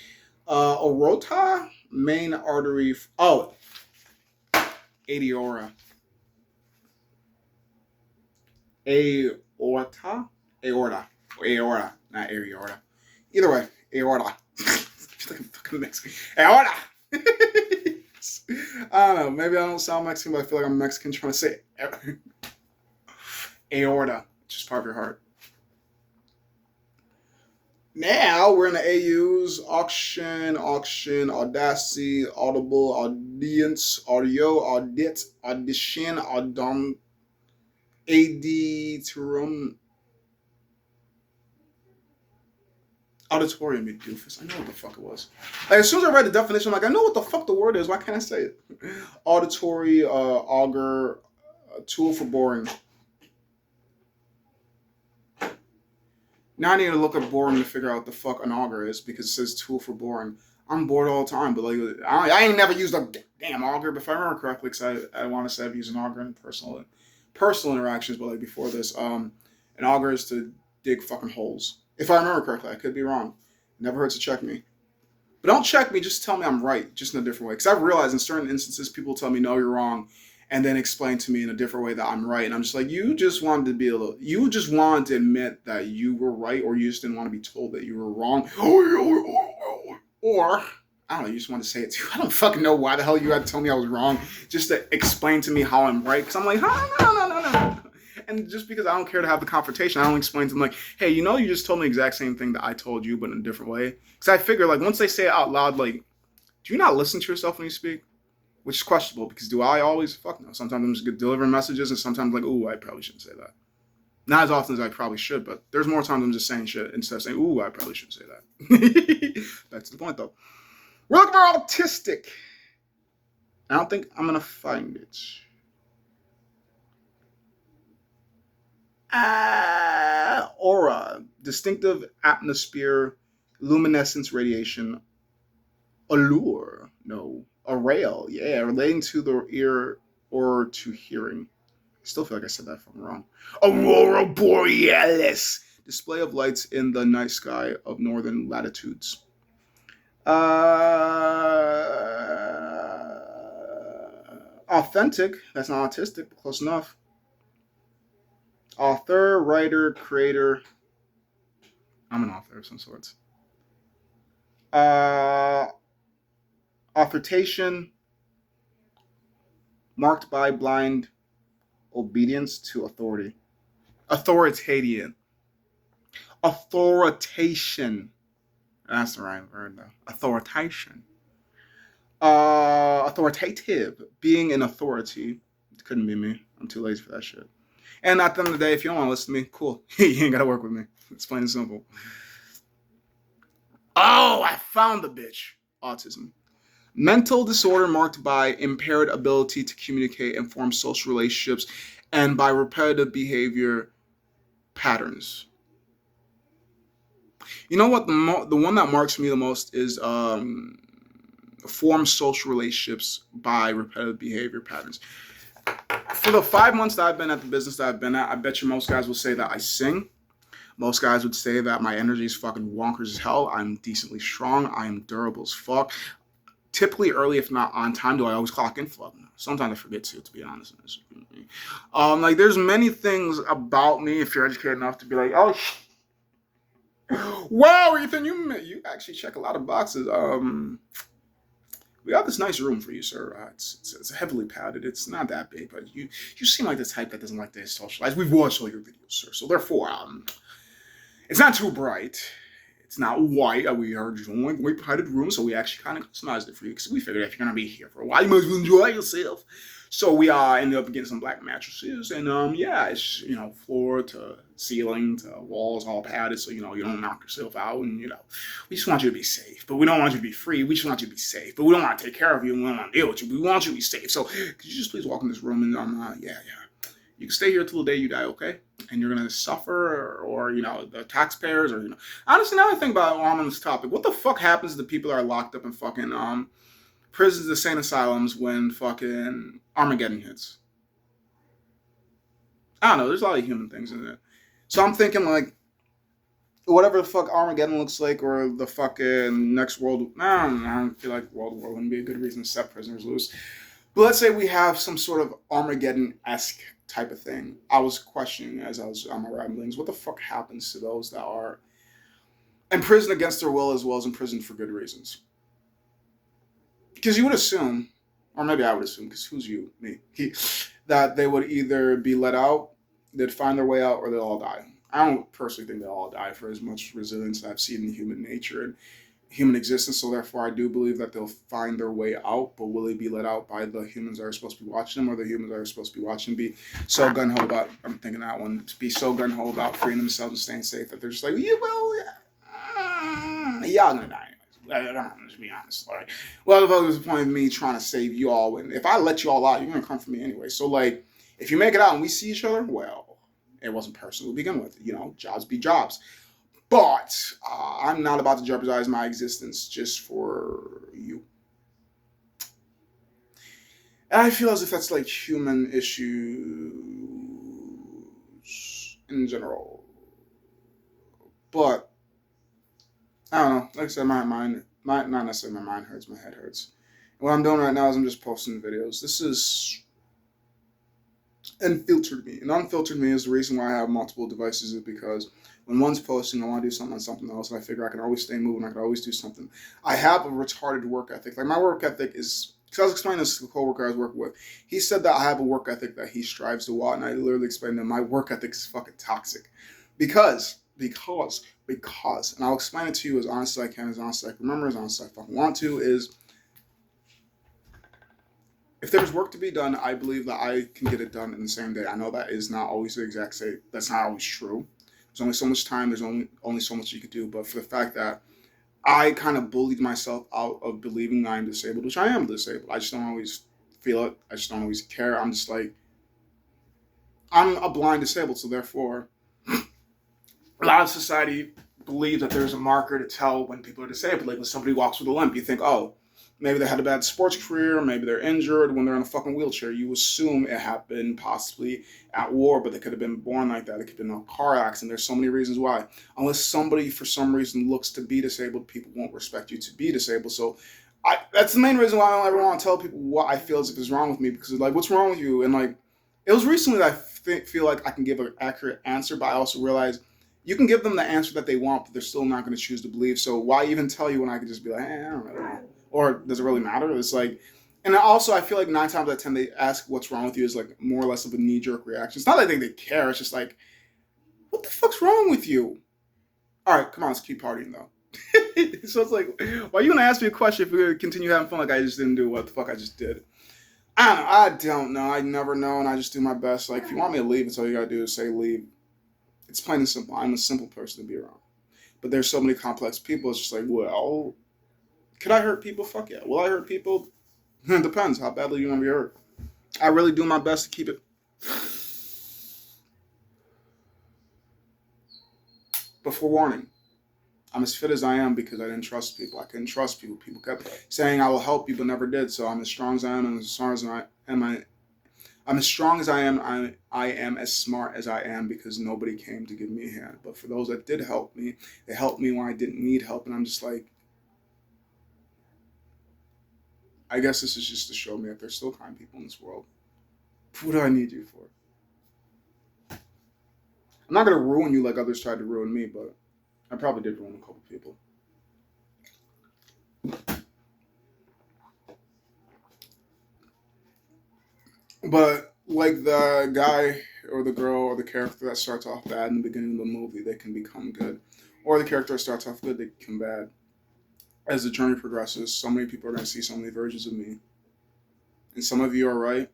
Aorta, main artery, aorta. aorta, aorta, or aorta, not aorta. Either way, aorta. It's like a fucking Mexican. Aorta. I don't know. Maybe I don't sound Mexican, but I feel like I'm Mexican trying to say aorta, just part of your heart. Now we're in the AUs, auction, Audacity, Audible, Audience, Audio, Audit, Audition, Audom, Auditorum, Auditorium, you doofus. I know what the fuck it was. Like, as soon as I read the definition, I'm like, I know what the fuck the word is. Why can't I say it? Auditory, auger, tool for boring. Now I need to look up boring to figure out what the fuck an auger is because it says tool for boring. I'm bored all the time, but like I ain't never used a damn auger. But if I remember correctly, because I want to say I've used an auger in personal interactions, but like before this, an auger is to dig fucking holes. If I remember correctly, I could be wrong. Never hurts to check me. But don't check me, just tell me I'm right, just in a different way. Because I've realized in certain instances, people tell me, no, you're wrong, and then explain to me in a different way that I'm right. And I'm just like, you just wanted to admit that you were right, or you just didn't want to be told that you were wrong. Or, I don't know, you just want to say it too. I don't fucking know why the hell you had to tell me I was wrong, just to explain to me how I'm right. Because I'm like, no. And just because I don't care to have the confrontation, I don't explain to them like, hey, you just told me the exact same thing that I told you, but in a different way. Because I figure, like, once they say it out loud, like, do you not listen to yourself when you speak? Which is questionable, because do I always? Fuck no. Sometimes I'm just delivering messages, and sometimes like, ooh, I probably shouldn't say that. Not as often as I probably should, but there's more times I'm just saying shit instead of saying, ooh, I probably shouldn't say that. That's the point, though. We're looking for autistic. I don't think I'm going to find it. Aura, distinctive atmosphere, luminescence, radiation, allure, no, arrail, yeah, relating to the ear or to hearing. I still feel like I said that if I'm wrong. Aurora borealis, display of lights in the night sky of northern latitudes. Authentic, that's not autistic, but close enough. Author, writer, creator. I'm an author of some sorts. Authortation, marked by blind obedience to authority. Authoritarian. Authoritation. That's the right word, though. Authoritation. Authoritative. Being an authority. It couldn't be me. I'm too lazy for that shit. And at the end of the day, if you don't want to listen to me, cool. You ain't got to work with me. It's plain and simple. Oh, I found the bitch. Autism. Mental disorder marked by impaired ability to communicate and form social relationships and by repetitive behavior patterns. You know what? The one that marks me the most is form social relationships by repetitive behavior patterns. For the 5 months that I've been at the business that I've been at, I bet you most guys will say that I sing. Most guys would say that my energy is fucking wonkers as hell. I'm decently strong. I am durable as fuck. Typically early, if not on time. Do I always clock in? Fuck no. Sometimes I forget to be honest. Like, there's many things about me, if you're educated enough to be like, oh, wow, Ethan, you actually check a lot of boxes. We got this nice room for you, sir. It's heavily padded. It's not that big, but you seem like the type that doesn't like to socialize. We've watched all your videos, sir. So therefore, it's not too bright. It's not white. We are doing white padded room, so we actually kind of customized it for you because we figured if you're gonna be here for a while, you might as well enjoy yourself. So we ended up getting some black mattresses, and yeah, it's floor to ceiling to walls all padded, so you don't knock yourself out, and we just want you to be safe, but we don't want you to be free. We just want you to be safe, but we don't want to take care of you, and we don't want to deal with you. We want you to be safe. So could you just please walk in this room, and yeah. You can stay here till the day you die, okay? And you're gonna suffer, or the taxpayers, or Honestly, now I think about it, I'm on this topic. What the fuck happens to the people that are locked up in fucking prisons, insane asylums when fucking Armageddon hits? I don't know. There's a lot of human things in it. So I'm thinking like, whatever the fuck Armageddon looks like, or the fucking next world. I don't feel like World War wouldn't be a good reason to set prisoners loose. But let's say we have some sort of Armageddon-esque type of thing. I was questioning as I was on my ramblings, what the fuck happens to those that are imprisoned against their will as well as imprisoned for good reasons? Because you would assume, or maybe I would assume, because who's you, me, that they would either be let out, they'd find their way out, or they'll all die. I don't personally think they'll all die for as much resilience I've seen in human nature and human existence. So therefore, I do believe that they'll find their way out. But will they be let out by the humans that are supposed to be watching them, or the humans that are supposed to be watching be so gun ho about? I'm thinking that one to be so gun ho about freeing themselves and staying safe that they're just like, yeah, well, y'all gonna die. Let's be honest. All right. Well, what was the point of me trying to save you all? And if I let you all out, you're gonna come for me anyway. So like, if you make it out and we see each other, well, it wasn't personal to begin with. You know, jobs be jobs. But I'm not about to jeopardize my existence just for you. And I feel as if that's like human issues in general. But I don't know. Like I said, my mind, not necessarily my mind hurts, my head hurts. And what I'm doing right now is I'm just posting videos. This is unfiltered me. And unfiltered me is the reason why I have multiple devices, is because when one's posting, I want to do something on something else, and I figure I can always stay moving, I can always do something. I have a retarded work ethic. Like, my work ethic is, because I was explaining this to the coworker I was working with. He said that I have a work ethic that he strives to want, and I literally explained to him my work ethic is fucking toxic. Because, and I'll explain it to you as honest as I can, as honest as I can remember, as honest as I fucking want to, is if there's work to be done, I believe that I can get it done in the same day. I know that is not always the exact same. That's not always true. There's only so much time. There's only so much you could do. But for the fact that I kind of bullied myself out of believing that I'm disabled, which I am disabled. I just don't always feel it. I just don't always care. I'm just like, I'm a blind disabled. So therefore, a lot of society believes that there's a marker to tell when people are disabled. Like when somebody walks with a limp, you think, oh, maybe they had a bad sports career, maybe they're injured when they're in a fucking wheelchair. You assume it happened possibly at war, but they could have been born like that. It could have been a car accident. There's so many reasons why. Unless somebody for some reason looks to be disabled, people won't respect you to be disabled. So that's the main reason why I don't ever want to tell people what I feel as if is wrong with me, because like, what's wrong with you? And like, it was recently that I feel like I can give an accurate answer, but I also realize you can give them the answer that they want, but they're still not going to choose to believe. So why even tell you when I could just be like, I don't really know. Or does it really matter? It's like, and also I feel like 9 times out of 10 they ask what's wrong with you is like more or less of a knee-jerk reaction. It's not that I think they care. It's just like, what the fuck's wrong with you? All right, come on, let's keep partying though. So it's like, why are you gonna ask me a question if we're gonna continue having fun like I just didn't do what the fuck I just did? I don't know. I never know, and I just do my best. Like, if you want me to leave, it's all you gotta do is say leave. It's plain and simple. I'm a simple person to be around. But there's so many complex people. It's just like, well, could I hurt people? Fuck yeah. Will I hurt people? It depends how badly you want to be hurt. I really do my best to keep it. But for warning, I'm as fit as I am because I didn't trust people. I couldn't trust people. People kept saying I will help you, but never did. So I'm as strong as I am, and as strong as I am. I'm as strong as I am. I am as smart as I am because nobody came to give me a hand. But for those that did help me, they helped me when I didn't need help, and I'm just like, I guess this is just to show me that there's still kind people in this world. What do I need you for? I'm not gonna ruin you like others tried to ruin me, but I probably did ruin a couple people. But like the guy or the girl or the character that starts off bad in the beginning of the movie, they can become good. Or the character that starts off good, they become bad. As the journey progresses, so many people are going to see so many versions of me. And some of you are right,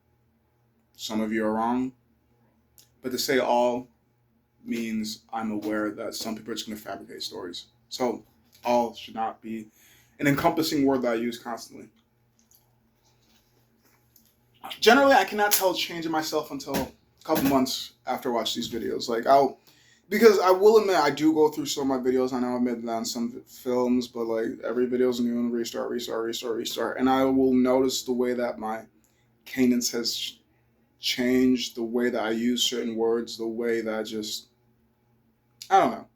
some of you are wrong. But to say all means I'm aware that some people are just going to fabricate stories. So all should not be an encompassing word that I use constantly. Generally, I cannot tell a change in myself until a couple months after I watch these videos. Because I will admit, I do go through some of my videos. I know I admit that on some films, but like every video is new and restart. And I will notice the way that my cadence has changed, the way that I use certain words, the way that I don't know.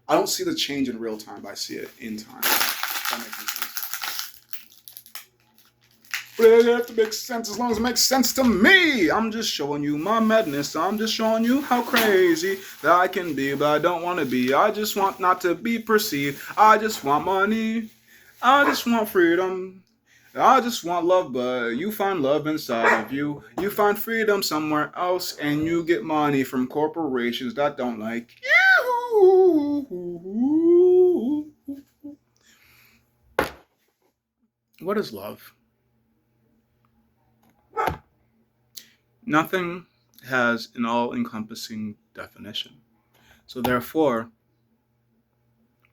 I don't see the change in real time, but I see it in time. If that makes sense. But it doesn't have to make sense as long as it makes sense to me. I'm just showing you my madness. I'm just showing you how crazy that I can be, but I don't want to be. I just want not to be perceived. I just want money. I just want freedom. I just want love, but you find love inside of you. You find freedom somewhere else, and you get money from corporations that don't like you. What is love? Nothing has an all-encompassing definition. So therefore,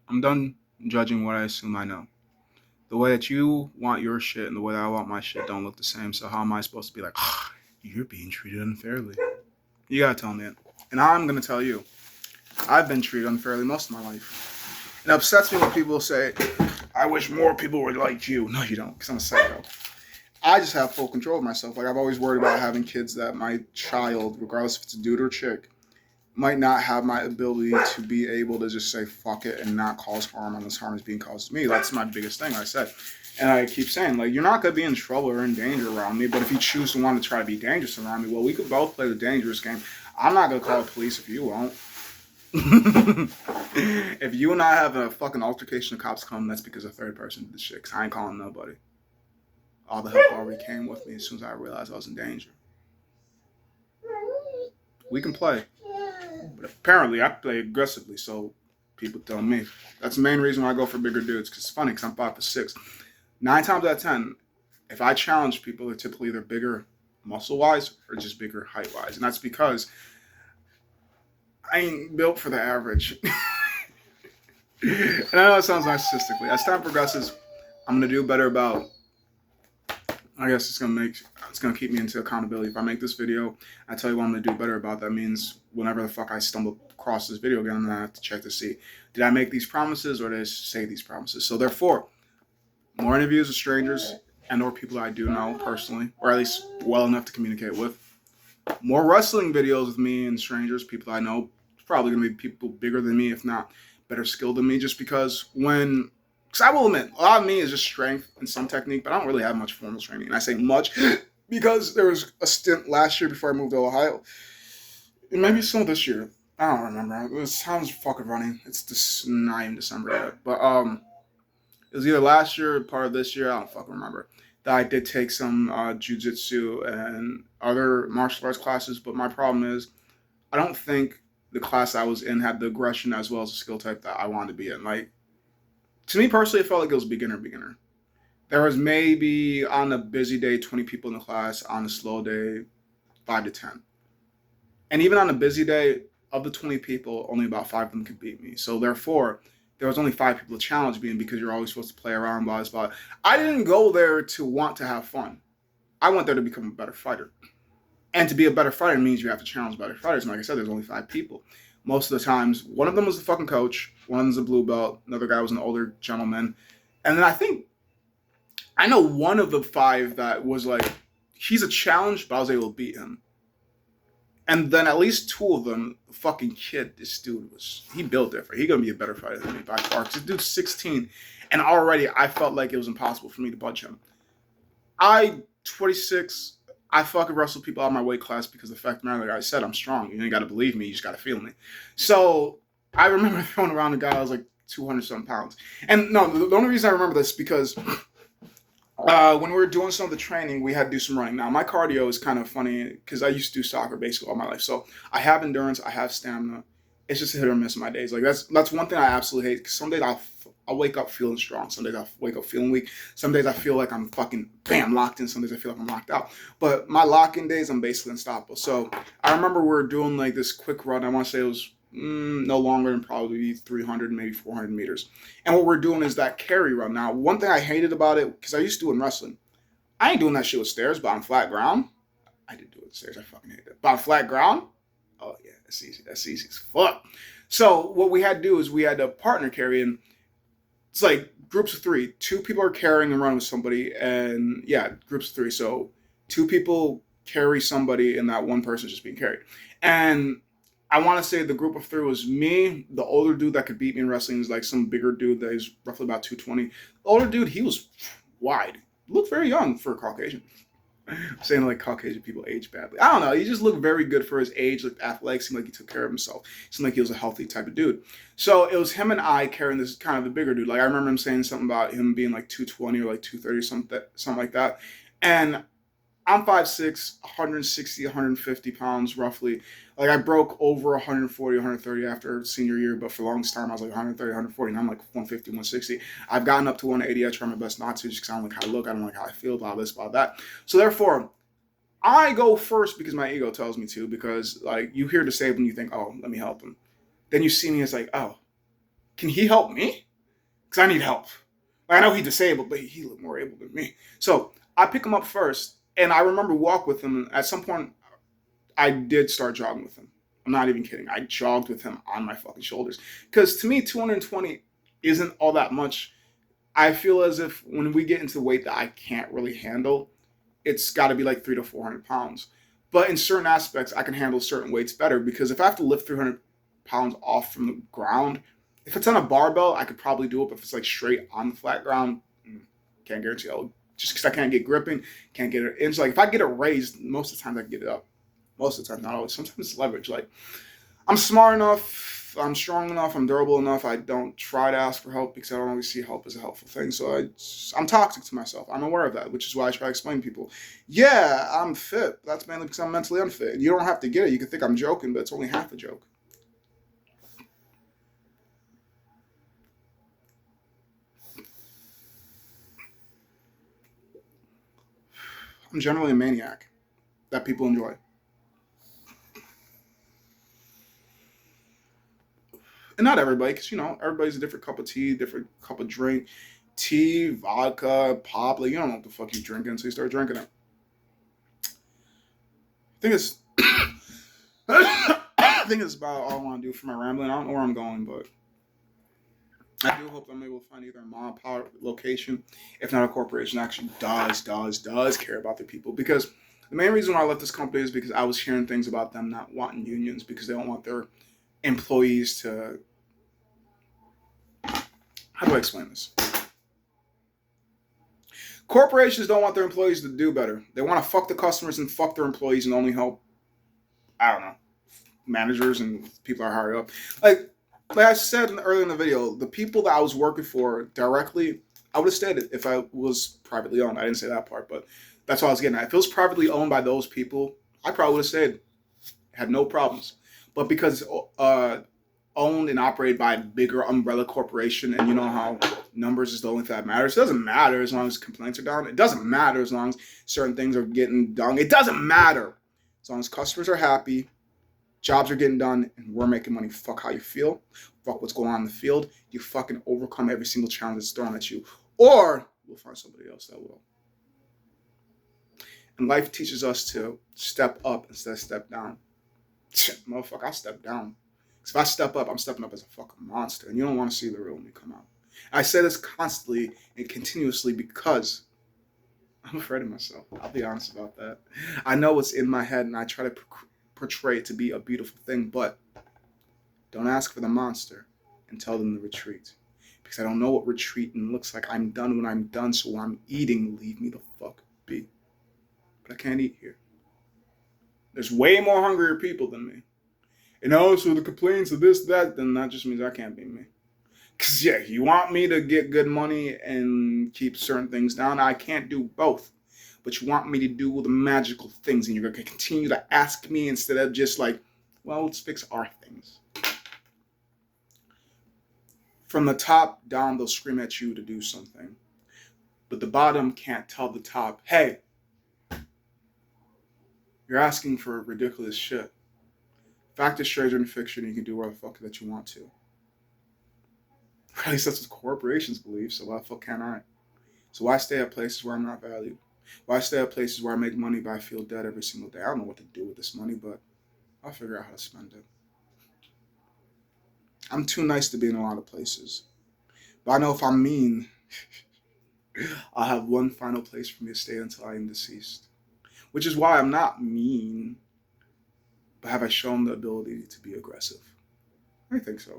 I'm done judging what I assume I know. The way that you want your shit and the way that I want my shit don't look the same. So how am I supposed to be like, you're being treated unfairly? You gotta tell me it. And I'm gonna tell you, I've been treated unfairly most of my life. It upsets me when people say, I wish more people were like you. No, you don't, because I'm a psycho. I just have full control of myself. Like, I've always worried about having kids that my child, regardless if it's a dude or a chick, might not have my ability to be able to just say fuck it and not cause harm unless harm is being caused to me. That's my biggest thing, I said. And I keep saying, like, you're not going to be in trouble or in danger around me, but if you choose to want to try to be dangerous around me, well, we could both play the dangerous game. I'm not going to call the police if you won't. If you and I have a fucking altercation, the cops come, that's because a third person did this shit, because I ain't calling nobody. All the help already came with me as soon as I realized I was in danger. We can play. But apparently I play aggressively, so people tell me. That's the main reason why I go for bigger dudes, because it's funny, because I'm 5'6". 9 times out of 10, if I challenge people, they're typically either bigger muscle-wise or just bigger height-wise. And that's because I ain't built for the average. And I know it sounds narcissistically. As time progresses, I'm going to do better about, I guess it's gonna keep me into accountability. If I make this video, I tell you what I'm gonna do better about. That means whenever the fuck I stumble across this video again, I'm gonna have to check to see, did I make these promises or did I say these promises? So therefore, more interviews with strangers and or people I do know personally, or at least well enough to communicate with. More wrestling videos with me and strangers, people I know. It's probably gonna be people bigger than me, if not better skilled than me, just because because I will admit, a lot of me is just strength and some technique, but I don't really have much formal training. And I say much because there was a stint last year before I moved to Ohio. And maybe some this year. I don't remember. It sounds fucking running. It's not even December yet. But it was either last year or part of this year. I don't fucking remember. That I did take some jiu-jitsu and other martial arts classes. But my problem is, I don't think the class I was in had the aggression as well as the skill type that I wanted to be in. Like, to me personally, it felt like it was beginner. There was maybe on a busy day 20 people in the class, on a slow day 5 to 10. And even on a busy day, of the 20 people, only about 5 of them could beat me. So therefore, there was only 5 people to challenge me, and because you're always supposed to play around, blah, blah, blah. I didn't go there to want to have fun. I went there to become a better fighter. And to be a better fighter means you have to challenge better fighters. And like I said, there's only 5 people. Most of the times, one of them was the fucking coach, one of them's a blue belt, another guy was an older gentleman. And then I know one of the 5 that was like, he's a challenge, but I was able to beat him. And then at least 2 of them, the fucking kid, this dude he built different. He's gonna be a better fighter than me by far. Cause this dude's 16, and already I felt like it was impossible for me to budge him. 26, I fucking wrestle people out of my weight class because the fact of the matter, like I said, I'm strong. You ain't gotta believe me, you just gotta feel me. So I remember throwing around a guy that was like 200 something pounds. And no, the only reason I remember this is because when we were doing some of the training, we had to do some running. Now, my cardio is kind of funny because I used to do soccer basically all my life. So I have endurance, I have stamina. It's just a hit or miss in my days. Like that's one thing I absolutely hate. Because some days I'll wake up feeling strong. Some days I'll wake up feeling weak. Some days I feel like I'm fucking bam locked in. Some days I feel like I'm locked out. But my lock-in days, I'm basically unstoppable. So I remember we were doing like this quick run. I want to say it was no longer than probably 300, maybe 400 meters. And what we're doing is that carry run. Now, one thing I hated about it, because I used to do in wrestling, I ain't doing that shit with stairs, but on flat ground, I did do it with stairs. I fucking hate that. But on flat ground, oh yeah, that's easy. That's easy as fuck. So what we had to do is we had to partner carry, and it's like groups of 3. 2 people are carrying and running with somebody, and yeah, groups of 3. So 2 people carry somebody, and that one person is just being carried. And I want to say the group of 3 was me, the older dude that could beat me in wrestling is like some bigger dude that is roughly about 220. The older dude, he was wide, look very young for a Caucasian. I'm saying like Caucasian people age badly. I don't know. He just looked very good for his age, looked athletic, seemed like he took care of himself. Seemed like he was a healthy type of dude. So it was him and I carrying this kind of the bigger dude. Like I remember him saying something about him being like 220 or like 230 something like that. And I'm 5'6", 160, 150 pounds roughly. Like I broke over 140, 130 after senior year, but for the longest time I was like 130, 140, and I'm like 150, 160. I've gotten up to 180. I try my best not to, just because I don't like how I look, I don't like how I feel, about this, about that. So therefore, I go first because my ego tells me to, because like you hear disabled and you think, oh, let me help him. Then you see me as like, oh, can he help me? Because I need help. Like, I know he's disabled, but he looked more able than me. So I pick him up first, and I remember walk with him. At some point, I did start jogging with him. I'm not even kidding. I jogged with him on my fucking shoulders. Because to me, 220 isn't all that much. I feel as if when we get into weight that I can't really handle, it's got to be like 300 to 400 pounds. But in certain aspects, I can handle certain weights better, because if I have to lift 300 pounds off from the ground, if it's on a barbell, I could probably do it. But if it's like straight on the flat ground, can't guarantee I'll, just because I can't get gripping, can't get it in. So like if I get it raised, most of the time I can get it up. Most of the time, not always. Sometimes it's leverage. Like I'm smart enough, I'm strong enough, I'm durable enough. I don't try to ask for help because I don't always see help as a helpful thing. So I'm toxic to myself. I'm aware of that, which is why I try to explain to people. Yeah, I'm fit. That's mainly because I'm mentally unfit. You don't have to get it. You can think I'm joking, but it's only half a joke. I'm generally a maniac that people enjoy. And not everybody, because everybody's a different cup of tea, different cup of drink. Tea, vodka, pop, like you don't know what the fuck you're drinking until you start drinking it. I think it's I think it's about all I want to do for my rambling. I don't know where I'm going, but I do hope I'm able to find either a mom power location, if not a corporation that actually does care about their people. Because the main reason why I left this company is because I was hearing things about them not wanting unions because they don't want their employees to. How do I explain this? Corporations don't want their employees to do better. They want to fuck the customers and fuck their employees and only help, I don't know, managers and people are higher up. Like I said earlier in the video, the people that I was working for directly, I would have stayed if I was privately owned. I didn't say that part, but that's what I was getting at. If it was privately owned by those people, I probably would have stayed. Had no problems. But because owned and operated by a bigger umbrella corporation, and you know how numbers is the only thing that matters. It doesn't matter as long as complaints are down. It doesn't matter as long as certain things are getting done. It doesn't matter as long as customers are happy, jobs are getting done, and we're making money. Fuck how you feel. Fuck what's going on in the field. You fucking overcome every single challenge that's thrown at you, or we'll find somebody else that will. And life teaches us to step up instead of step down. Motherfucker, I step down. Because if I step up, I'm stepping up as a fucking monster. And you don't want to see the real me come out. I say this constantly and continuously because I'm afraid of myself. I'll be honest about that. I know what's in my head and I try to portray it to be a beautiful thing, but don't ask for the monster and tell them to retreat. Because I don't know what retreating looks like. I'm done when I'm done, so when I'm eating, leave me the fuck be. But I can't eat here. There's way more hungrier people than me. And also the complaints of this, that, then that just means I can't be me. Because, yeah, you want me to get good money and keep certain things down. I can't do both. But you want me to do the magical things. And you're going to continue to ask me instead of just like, well, let's fix our things. From the top down, they'll scream at you to do something. But the bottom can't tell the top, hey, you're asking for ridiculous shit. Fact is stranger than fiction. You can do whatever the fuck that you want to. At least that's what corporations believe, so why the fuck can't I? So why stay at places where I'm not valued? Why stay at places where I make money but I feel dead every single day? I don't know what to do with this money, but I'll figure out how to spend it. I'm too nice to be in a lot of places. But I know if I'm mean, I'll have one final place for me to stay until I am deceased. Which is why I'm not mean, but have I shown the ability to be aggressive? I think so.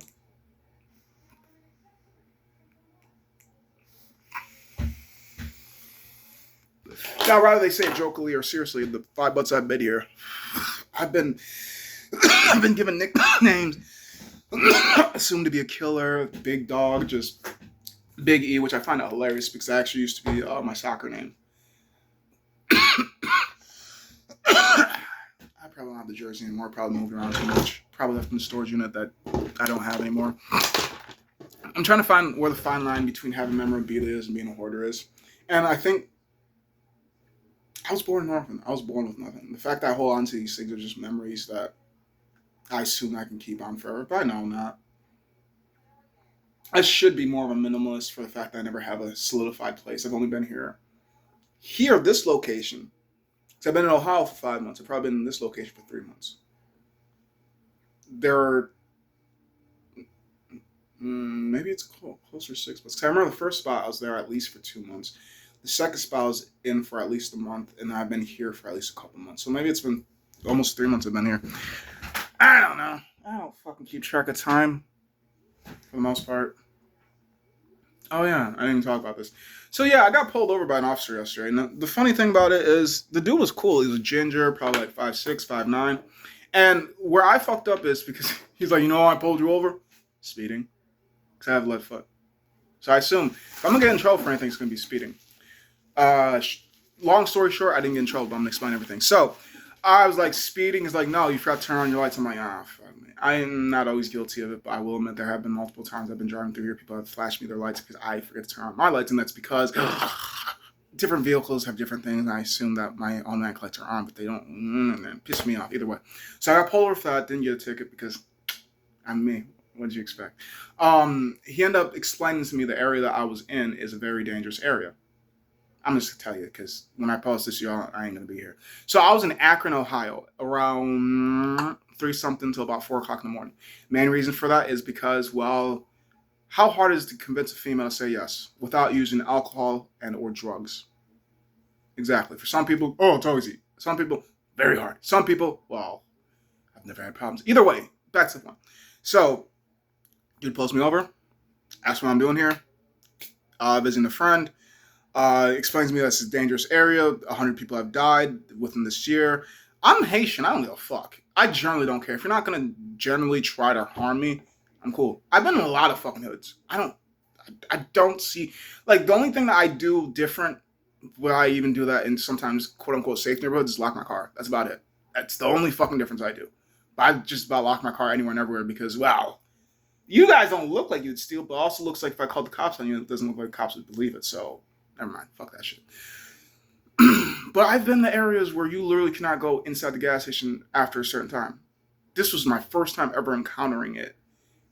Now, rather they say it jokingly or seriously, the 5 months I've been here, I've been I've been given nicknames. Assumed to be a killer, big dog, just Big E, which I find out hilarious because that actually used to be my soccer name. I probably don't have the jersey anymore. Probably moved around too much. Probably left in the storage unit that I don't have anymore. I'm trying to find where the fine line between having memorabilia is and being a hoarder is. And I think I was born in orphan. I was born with nothing. The fact that I hold on to these things are just memories that I assume I can keep on forever. But I know I'm not. I should be more of a minimalist for the fact that I never have a solidified place. I've only been here, this location. So I've been in Ohio for 5 months. I've probably been in this location for 3 months. There are, maybe it's closer to 6 months. Because I remember the first spot I was there at least for 2 months. The second spot I was in for at least a month, and I've been here for at least a couple months. So maybe it's been almost 3 months I've been here. I don't know. I don't fucking keep track of time for the most part. Oh yeah, I didn't even talk about this. So yeah, I got pulled over by an officer yesterday. And the funny thing about it is the dude was cool. He was a ginger, probably like 5'6", 5'9". And where I fucked up is because he's like, you know why I pulled you over? Speeding. Because I have lead foot. So I assume if I'm going to get in trouble for anything, it's going to be speeding. Long story short, I didn't get in trouble, but I'm going to explain everything. So I was like, speeding is like, no, you forgot to turn on your lights. I'm like, fuck me. I am not always guilty of it, but I will admit there have been multiple times I've been driving through here. People have flashed me their lights because I forget to turn on my lights, and that's because different vehicles have different things. And I assume that my automatic lights are on, but they don't. And piss me off either way. So I got pulled over for that. Didn't get a ticket because I'm me. What did you expect? He ended up explaining to me the area that I was in is a very dangerous area. I'm just going to tell you because when I post this, y'all, I ain't going to be here. So I was in Akron, Ohio, around 3-something till about 4 o'clock in the morning. Main reason for that is because, well, how hard is it to convince a female to say yes without using alcohol and or drugs? Exactly. For some people, oh, it's always easy. Some people, very hard. Some people, well, I've never had problems. Either way, back to the point. So, dude pulls me over, asks what I'm doing here, visiting a friend. Explains to me that's a dangerous area. 100 people have died within this year. I'm Haitian. I don't give a fuck. I generally don't care. If you're not going to generally try to harm me, I'm cool. I've been in a lot of fucking hoods. I don't see, like, the only thing that I do different where I even do that in sometimes quote unquote safe neighborhoods is lock my car. That's about it. That's the only fucking difference I do. But I just about lock my car anywhere and everywhere because, wow, you guys don't look like you'd steal, but it also looks like if I called the cops on you, it doesn't look like cops would believe it. So, never mind. Fuck that shit. But I've been to areas where you literally cannot go inside the gas station after a certain time. This was my first time ever encountering it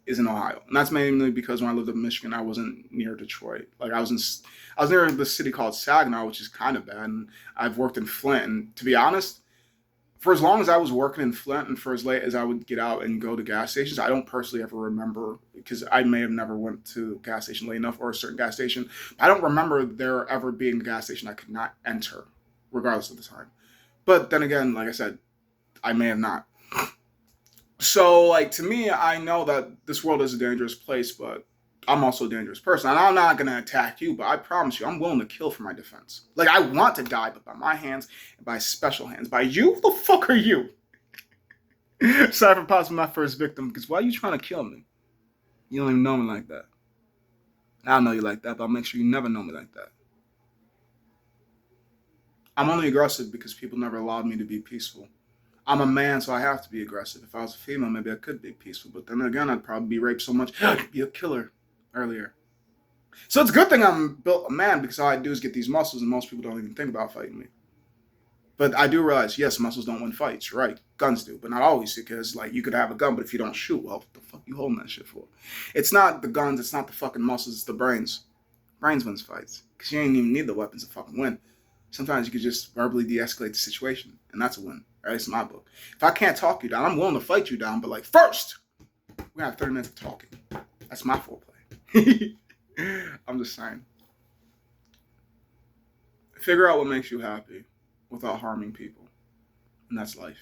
is in Ohio. And that's mainly because when I lived in Michigan, I wasn't near Detroit. Like I was near the city called Saginaw, which is kind of bad. And I've worked in Flint. And to be honest, for as long as I was working in Flint and for as late as I would get out and go to gas stations, I don't personally ever remember because I may have never went to a gas station late enough or a certain gas station. I don't remember there ever being a gas station I could not enter, regardless of the time. But then again, like I said, I may have not. So, like, to me, I know that this world is a dangerous place, but I'm also a dangerous person. And I'm not going to attack you, but I promise you, I'm willing to kill for my defense. Like, I want to die, but by my hands and by special hands. By you? Who the fuck are you? Sorry for possibly my first victim, because why are you trying to kill me? You don't even know me like that. I don't know you like that, but I'll make sure you never know me like that. I'm only aggressive because people never allowed me to be peaceful. I'm a man, so I have to be aggressive. If I was a female, maybe I could be peaceful. But then again, I'd probably be raped so much, I'd be a killer earlier. So it's a good thing I'm built a man because all I do is get these muscles, and most people don't even think about fighting me. But I do realize, yes, muscles don't win fights, right? Guns do, but not always because, like, you could have a gun, but if you don't shoot, well, what the fuck you holding that shit for? It's not the guns, it's not the fucking muscles, it's the brains. Brains wins fights because you ain't even need the weapons to fucking win. Sometimes you could just verbally de-escalate the situation, and that's a win. Right? It's my book. If I can't talk you down, I'm willing to fight you down, but like first, we have 30 minutes of talking. That's my foreplay. I'm just saying. Figure out what makes you happy without harming people, and that's life.